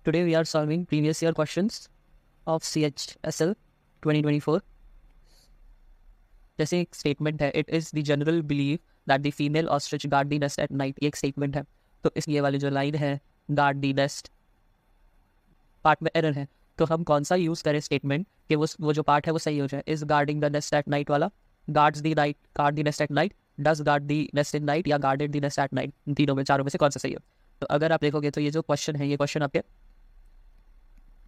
Today we are solving previous year questions of CHSL 2024. जैसे एक statement है, it is the general believe that the female ostrich guard the nest at night, ये एक statement है. तो इस ये वाली जो लाइन है गार्ड द नेस्ट पार्ट में एरर है, तो हम कौन सा यूज़ करें स्टेटमेंट कि वो जो पार्ट है वो सही हो जाए. Is guarding the nest at night वाला, guards the night, guard the nest at night, does guard the nest in night, या guarded the nest at night. इन तीनों में, चारों में से कौन सा सही है. तो अगर आप देखोगे तो ये जो क्वेश्चन है, ये क्वेश्चन आपके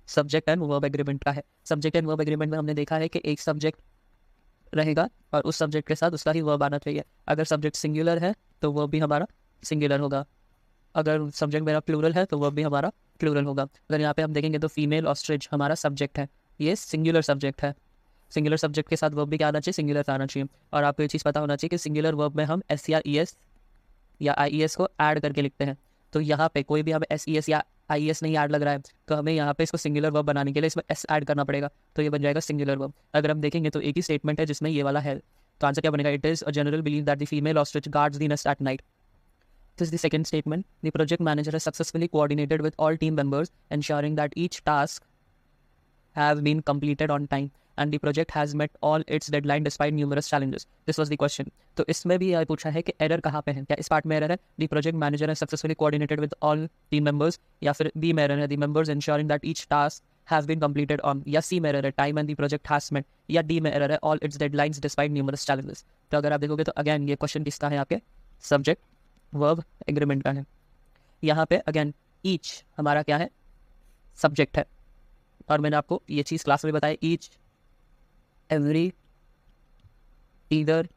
सब्जेक्ट एंड वर्ब एग्रीमेंट का है. सब्जेक्ट एंड वर्ब एग्रीमेंट में हमने देखा है कि एक सब्जेक्ट रहेगा और उस सब्जेक्ट के साथ उसका ही वर्ब आना चाहिए. अगर सब्जेक्ट सिंगुलर है तो वर्ब भी हमारा सिंगुलर होगा. अगर सब्जेक्ट मेरा प्लूरल है तो वर्ब भी हमारा प्लूरल होगा. अगर यहाँ पे हम देखेंगे तो फीमेल ऑस्ट्रिच हमारा सब्जेक्ट है, ये सिंगुलर सब्जेक्ट है. सिंगुलर सब्जेक्ट के साथ वर्ब भी क्या आना चाहिए, सिंगुलर आना चाहिए. और आपको ये चीज़ पता होना चाहिए कि सिंगुलर वर्ब में हम एस या ई एस या आई एस को ऐड करके लिखते हैं. तो यहाँ पे कोई भी हमें एस ई एस या आई एस नहीं ऐड लग रहा है, तो हमें यहाँ पे इसको सिंगुलर वर्ब बनाने के लिए इसमें एस ऐड करना पड़ेगा. तो ये बन जाएगा सिंगुलर वर्ब. अगर हम देखेंगे तो एक ही स्टेटमेंट है जिसमें ये वाला है, तो आंसर क्या बनेगा. It is a general believe that the female ostrich guards the nest at night. This is the second statement. The project manager has successfully coordinated with all team members, ensuring that each task have been completed on time and the project has met all its deadline despite numerous challenges. This was the question. तो इसमें भी यह पूछा है कि error कहाँ पे है. क्या इस पार्ट में एरर है, the project manager has successfully coordinated with all team members, या फिर बी में एरर है, the members ensuring that each task have been completed on, या सी में एरर है, time and the project has met, या डी में एरर है, all its deadlines despite numerous challenges. तो अगर आप देखोगे तो अगेन ये क्वेश्चन किसका है, आपके सब्जेक्ट वर्ब एग्रीमेंट का है. यहाँ पे अगेन ईच हमारा क्या है, सब्जेक्ट है. और मैंने आपको ये चीज़ क्लास में बताया, ईच, एवरी, ईदर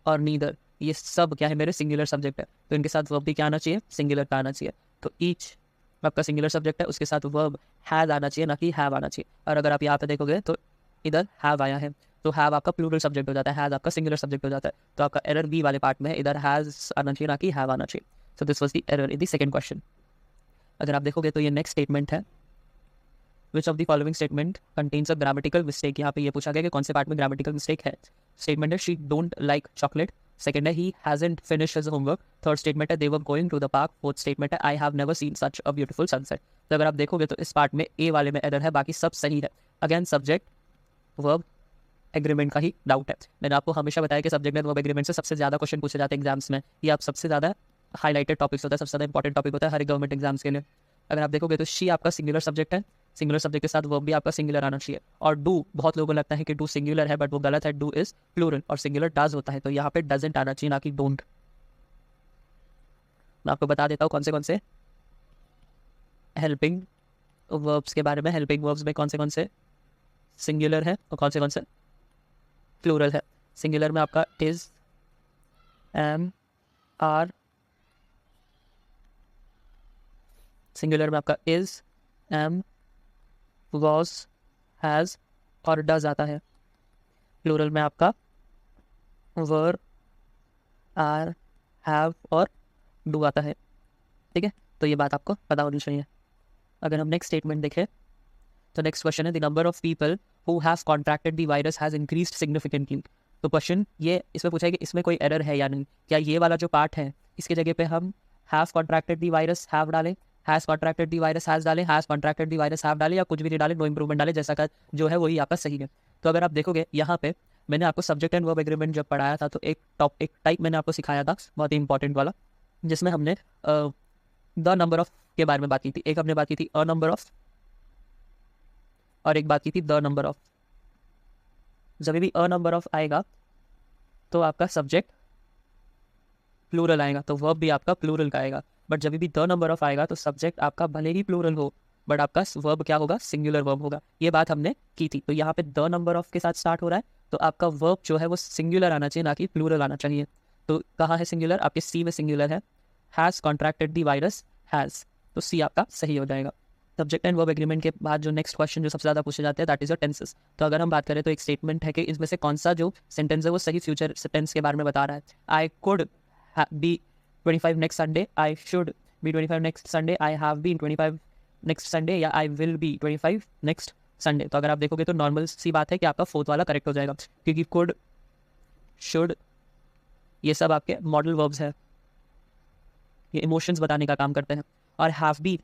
और नीदर, ये सब क्या है, मेरे सिंगुलर सब्जेक्ट है. तो इनके साथ वर्ब भी क्या आना चाहिए, सिंगुलर का आना चाहिए. तो ईच आपका सिंगुलर सब्जेक्ट है, उसके साथ वर्ब हैज़ आना चाहिए, ना कि हैव आना चाहिए. और अगर आप यहाँ पे देखोगे तो इधर हैव आया है, तो हैव आपका प्लूरल सब्जेक्ट हो जाता है, हैज़ आपका सिंगुलर सब्जेक्ट हो जाता है. तो आपका एरर बी वाले पार्ट में है, इधर हैज़ आना चाहिए, ना कि हैव आना चाहिए. So this was the error in the second question. अगर आप देखोगे तो ये नेक्स्ट स्टेटमेंट है, which of the following statement contains a grammatical mistake. यहाँ पे ये पूछा गया कि कौन से पार्ट में ग्रामेटिकल मिस्टेक है. स्टेटमेंट है she don't like chocolate. Second है he hasn't finished his homework. Third statement है they were going to the park. Fourth statement है I have never seen such a beautiful sunset. तो अगर आप देखोगे तो इस पार्ट में ए वाले में एरर है, बाकी सब सही है. अगेन सब्जेक्ट वर्ब एग्रीमेंट का ही डाउट है. मैंने आपको हमेशा बताया कि सब्जेक्ट एंड वर्ब एग्रीमेंट से सबसे ज़्यादा क्वेश्चन पूछे जाते हैं एग्जाम्स में. ये आप सबसे ज़्यादा हाईलाइटेड टॉपिक्स होता है, सबसे ज़्यादा इंपॉर्टेंट टॉपिक होता है हर गवर्नमेंट एग्जाम्स के लिए. अगर आप देखोगे तो शी आपका सिंगुलर सब्जेक्ट है, सिंगुलर सब्जेक्ट के साथ वर्ब भी आपका सिंगुलर आना चाहिए. और डू, बहुत लोगों को लगता है कि डू सिंगुलर है, बट वो गलत है. डू इज प्लूरल और सिंगुलर डज होता है, तो यहाँ पे डजंट आना चाहिए, ना कि डोंट. मैं आपको बता देता हूँ कौन से हेल्पिंग वर्ब्स के बारे में. हेल्पिंग वर्ब्स में कौन से सिंगुलर है और कौन से प्लूरल है. सिंगुलर में आपका इज, एम, आर. सिंगुलर में आपका इज, एम, वॉज, हैज़ और डज आता है. प्लूरल में आपका वर, आर, हैव और डू आता है. ठीक है, तो ये बात आपको पता होनी चाहिए. अगर हम नेक्स्ट स्टेटमेंट देखें तो नेक्स्ट क्वेश्चन है the number of people who have contracted the virus has increased significantly. तो क्वेश्चन ये इसमें पूछा है कि इसमें कोई एरर है या नहीं. क्या ये वाला जो पार्ट है इसके जगह पे हम have contracted the virus have डालें, has contracted the virus has डालें, has contracted the virus have डालें, या कुछ भी नहीं डालें, नो इंप्रूवमेंट डालें, जैसा का जो है वही आपका सही है. तो अगर आप देखोगे यहाँ पे मैंने आपको सब्जेक्ट एंड वर्ब एग्रीमेंट जब पढ़ाया था तो एक टाइप मैंने आपको सिखाया था बहुत ही इंपॉर्टेंट वाला, जिसमें हमने द नंबर ऑफ के बारे में बात की थी. एक हमने बात की थी अ नंबर ऑफ और एक बात की थी द नंबर ऑफ. जब भी अ नंबर ऑफ आएगा तो आपका सब्जेक्ट प्लूरल आएगा, तो वर्ब भी आपका प्लूरल का आएगा. बट जब भी द नंबर ऑफ आएगा तो सब्जेक्ट आपका भले ही प्लूरल हो बट आपका वर्ब क्या होगा, सिंगुलर वर्ब होगा. ये बात हमने की थी. तो यहाँ पे द नंबर ऑफ के साथ स्टार्ट हो रहा है, तो आपका वर्ब जो है वो सिंगुलर आना चाहिए, ना कि प्लूरल आना चाहिए. तो कहाँ है सिंगुलर, आपके सी में सिंगुलर है, has contracted the virus has. तो सी आपका सही हो जाएगा. सब्जेक्ट एंड वर्ब एग्रीमेंट के बाद जो नेक्स्ट क्वेश्चन जो सबसे ज़्यादा पूछे जाते हैं दैट इज योर टेंसेस. तो अगर हम बात करें तो एक स्टेटमेंट है कि इसमें से कौन सा जो सेंटेंस है वो सही फ्यूचर टेंस के बारे में बता रहा है. I could be 25 next Sunday, I should be 25 next Sunday, I have been 25 next Sunday, या I will be 25 next Sunday. तो अगर आप देखोगे तो नॉर्मल सी बात है कि आपका फोर्थ वाला करेक्ट हो जाएगा, क्योंकि कुड, शुड ये सब आपके मॉडल वर्ब्स है, ये इमोशंस बताने का काम करते हैं. और हैव बी